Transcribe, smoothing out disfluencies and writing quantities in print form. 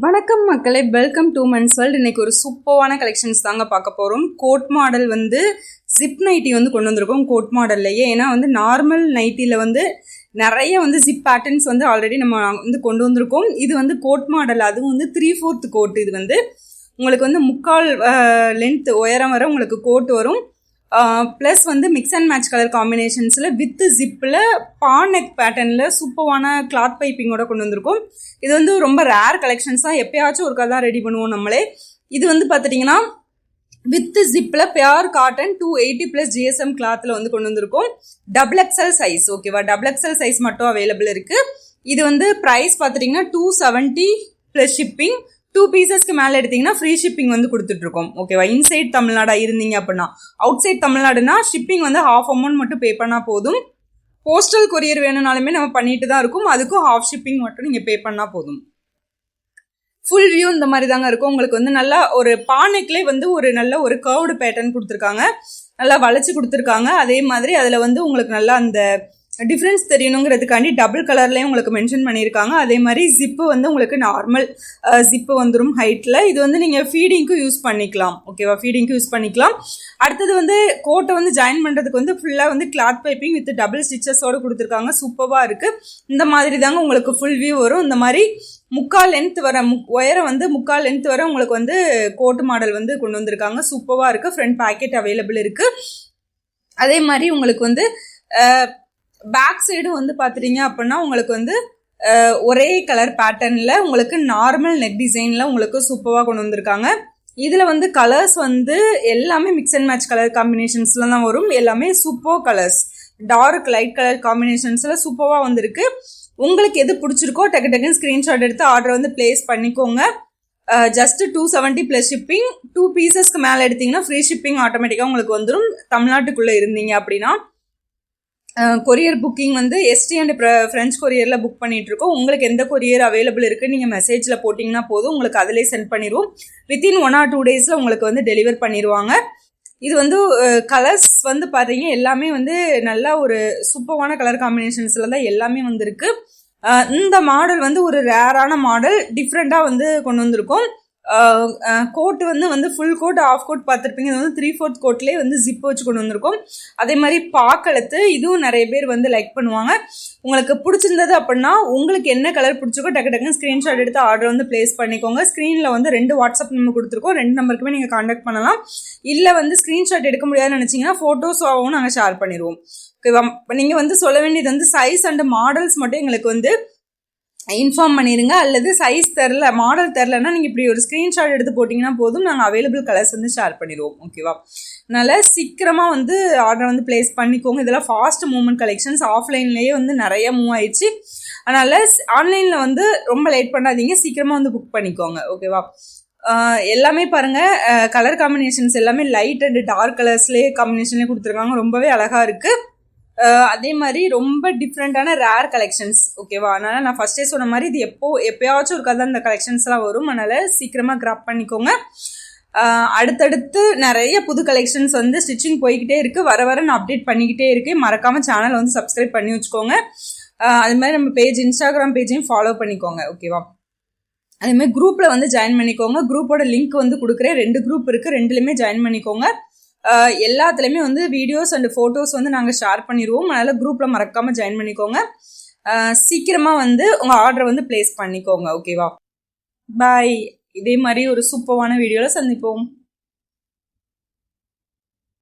வணக்கம் மக்களே, welcome to men's world. இன்னைக்கு ஒரு சூப்பரான கலெக்ஷன்ஸ் தாங்க பார்க்க போகிறோம். கோட் மாடல் ஜிப் நைட்டி கொண்டு வந்திருக்கோம் கோட் மாடல்லையே. ஏன்னா நார்மல் நைட்டியில் நிறைய ஜிப் பேட்டர்ன்ஸ் ஆல்ரெடி நம்ம கொண்டு வந்திருக்கோம். இது கோட் மாடல், அதுவும் 3/4 கோட். இது உங்களுக்கு முக்கால் லென்த் உயரம் வர உங்களுக்கு கோட் வரும். Plus mix and match colour காம்பினேஷன்ஸில் வித் ஜிப்பில் பானெக் பேட்டர்னில் சூப்பரான கிளாத் பைப்பிங்கோட கொண்டு வந்திருக்கோம். இது ரொம்ப ரேர் கலெக்ஷன்ஸ் தான், எப்பயாச்சும் ஒருக்கா தான் ரெடி பண்ணுவோம் நம்மளே. இது பார்த்துட்டிங்கன்னா வித் ஜிப்பில் பியூர் காட்டன் 280+ GSM கிளாத்தில் கொண்டு வந்திருக்கோம். XXL சைஸ், ஓகேவா? XXL சைஸ் மட்டும் அவைலபிள் இருக்குது. இது ப்ரைஸ் பார்த்துட்டிங்கன்னா 270 + ஷிப்பிங். 2 பீசஸ்க்கு மேலே எடுத்தீங்கன்னா ஃப்ரீ ஷிப்பிங் கொடுத்துட்ருக்கோம், ஓகேவா? இன்சைட் தமிழ்நாடா இருந்தீங்க அப்படின்னா. அவுட் சைட் தமிழ்நாடுனா ஷிப்பிங் ஹாஃப் அமௌண்ட் மட்டும் பே பண்ணால் போதும். போஸ்டல் கொரியர் வேணும்னாலுமே நம்ம பண்ணிட்டு தான் இருக்கும், அதுக்கும் ஹாஃப் ஷிப்பிங் மட்டும் நீங்கள் பே பண்ணால் போதும். ஃபுல் வியூ இந்த மாதிரி தாங்க இருக்கும். உங்களுக்கு நல்லா ஒரு பானைக்குலே ஒரு நல்ல ஒரு கர்வ்டு பேட்டர்ன் கொடுத்துருக்காங்க, நல்லா வளைச்சு கொடுத்துருக்காங்க. அதே மாதிரி அதில் உங்களுக்கு நல்லா அந்த டிஃப்ரென்ஸ் தெரியணுங்கிறதுக்காண்டி டபுள் கலர்லேயும் உங்களுக்கு மென்ஷன் பண்ணியிருக்காங்க. அதே மாதிரி ஜிப்பு உங்களுக்கு நார்மல் ஜிப்பு வந்துடும் ஹைட்டில். இது நீங்கள் ஃபீடிங்க்கும் யூஸ் பண்ணிக்கலாம், ஓகேவா? ஃபீடிங்க்கும் யூஸ் பண்ணிக்கலாம். அடுத்தது கோட்டை ஜாயின் பண்ணுறதுக்கு ஃபுல்லாக கிளாத் பைப்பிங் வித் டபுள் ஸ்டிச்சஸோடு கொடுத்துருக்காங்க. சூப்பராக இருக்குது. இந்த மாதிரி தாங்க உங்களுக்கு ஃபுல் வியூ வரும். இந்த மாதிரி முக்கால் லென்த் வர உயரம் முக்கால் லென்த் வர உங்களுக்கு கோட்டு மாடல் கொண்டு வந்திருக்காங்க. சூப்பராக இருக்குது. ஃப்ரண்ட் பேக்கெட் அவைலபிள் இருக்குது. அதே மாதிரி உங்களுக்கு பேக் சைடும் பார்த்துட்டீங்க அப்படின்னா உங்களுக்கு ஒரே கலர் பேட்டர்னில் உங்களுக்கு நார்மல் நெக் டிசைனில் உங்களுக்கு சூப்பராக கொண்டு வந்திருக்காங்க. இதில் கலர்ஸ் எல்லாமே மிக்ஸ் அண்ட் மேட்ச் கலர் காம்பினேஷன்ஸில் தான் வரும். எல்லாமே super colours, dark light colour காம்பினேஷன்ஸில் சூப்பராக வந்திருக்கு. உங்களுக்கு எது பிடிச்சிருக்கோ டக்குன்னு ஸ்க்ரீன்ஷாட் எடுத்து ஆர்டர் பிளேஸ் பண்ணிக்கோங்க. Just 270 + shipping. 2 பீசஸ்க்கு மேலே எடுத்தீங்கன்னா ஃப்ரீ ஷிப்பிங் ஆட்டோமேட்டிக்காக உங்களுக்கு வந்துடும். தமிழ்நாட்டுக்குள்ளே இருந்தீங்க அப்படின்னா courier booking ST and French கொரியரில் புக் பண்ணிட்டு இருக்கோம். உங்களுக்கு எந்த கொரியர் அவைலபிள் இருக்குது நீங்கள் மெசேஜில் போட்டிங்கன்னா போதும், உங்களுக்கு அதிலே சென்ட் பண்ணிடுவோம். வித்தின் 1 or 2 டேஸில் உங்களுக்கு டெலிவர் பண்ணிடுவாங்க. இது கலர்ஸ் பார்த்தீங்க எல்லாமே நல்லா ஒரு சூப்பரான கலர் காம்பினேஷன்ஸில் தான் எல்லாமே வந்திருக்கு. இந்த மாடல் ஒரு ரேரான மாடல், டிஃப்ரெண்ட்டாக கொண்டு வந்திருக்கோம். கோட்டு ஃபுல் கோட் ஆஃப் கோட் பார்த்துருப்பீங்க. இது 3/4 கோட்லேயே ஜிப் வச்சு கொண்டு வந்திருக்கோம். அதே மாதிரி பாக்கெழுத்து, இதுவும் நிறைய பேர் லைக் பண்ணுவாங்க. உங்களுக்கு பிடிச்சிருந்தது அப்படின்னா உங்களுக்கு என்ன கலர் பிடிச்சிருக்கோ டக்குன்னு ஸ்க்ரீன்ஷாட் எடுத்து ஆர்டர் பிளேஸ் பண்ணிக்கோங்க. ஸ்க்ரீனில் 2 வாட்ஸ்அப் நம்பர் கொடுத்துருக்கோம். 2 நம்பருக்குமே நீங்கள் கான்டாக்ட் பண்ணலாம். இல்லை ஸ்க்ரீன்ஷாட் எடுக்க முடியாதுன்னு நினச்சிங்கன்னா ஃபோட்டோஸாகவும் நாங்கள் ஷேர் பண்ணிடுவோம், ஓகேவா? நீங்கள் சொல்ல வேண்டியது சைஸ் அண்ட் மாடல்ஸ் மட்டும் எங்களுக்கு இன்ஃபார்ம் பண்ணிடுங்க. அல்லது சைஸ் தெரில, மாடல் தெரிலன்னா நீங்கள் இப்படி ஒரு ஸ்க்ரீன்ஷாட் எடுத்து போட்டிங்கன்னா போதும், நாங்கள் அவைலபிள் கலர்ஸ் ஷேர் பண்ணிடுவோம், ஓகேவா? அதனால் சீக்கிரமாக ஆர்டர் பிளேஸ் பண்ணிக்கோங்க. இதெல்லாம் ஃபாஸ்ட் மூவ்மெண்ட் கலெக்ஷன்ஸ். ஆஃப்லைன்லேயே நிறைய மூவ் ஆயிடுச்சு. அதனால் ஆன்லைனில் ரொம்ப லேட் பண்ணாதீங்க, சீக்கிரமாக புக் பண்ணிக்கோங்க, ஓகேவா? எல்லாமே பாருங்கள், கலர் காம்பினேஷன்ஸ் எல்லாமே லைட் அண்ட் டார்க் கலர்ஸ்லேயே காம்பினேஷன்லேயே கொடுத்துருக்காங்க. ரொம்பவே அழகாக இருக்குது. அதே மாதிரி ரொம்ப டிஃப்ரெண்ட்டான ரேர் கலெக்ஷன்ஸ், ஓகேவா? அதனால் நான் ஃபஸ்ட்டே சொன்ன மாதிரி இது எப்போயாச்சும் இருக்காது அந்த கலெக்ஷன்ஸ்லாம் வரும். அதனால் சீக்கிரமாக கிராப் பண்ணிக்கோங்க. அடுத்தடுத்து நிறைய புது கலெக்ஷன்ஸ் ஸ்டிச்சிங் போய்கிட்டே இருக்குது. வர நான் அப்டேட் பண்ணிக்கிட்டே இருக்கேன். மறக்காமல் சேனல் சப்ஸ்கிரைப் பண்ணி வச்சுக்கோங்க. அது மாதிரி நம்ம பேஜ், இன்ஸ்டாகிராம் பேஜையும் ஃபாலோ பண்ணிக்கோங்க, ஓகேவா? அதேமாதிரி குரூப்பில் ஜாயின் பண்ணிக்கோங்க. குரூப்போட லிங்க் கொடுக்குறேன். 2 குரூப் இருக்குது, 2லேயுமே ஜாயின் பண்ணிக்கோங்க. எல்லாத்துலேயுமே வீடியோஸ் அண்ட் ஃபோட்டோஸ் நாங்கள் ஷேர் பண்ணிடுவோம். அதனால் குரூப்பில் மறக்காமல் ஜாயின் பண்ணிக்கோங்க. சீக்கிரமாக உங்கள் ஆர்டரை பிளேஸ் பண்ணிக்கோங்க, ஓகேவா? பாய். இதே மாதிரி ஒரு சூப்பரான வீடியோவில் சந்திப்போம்.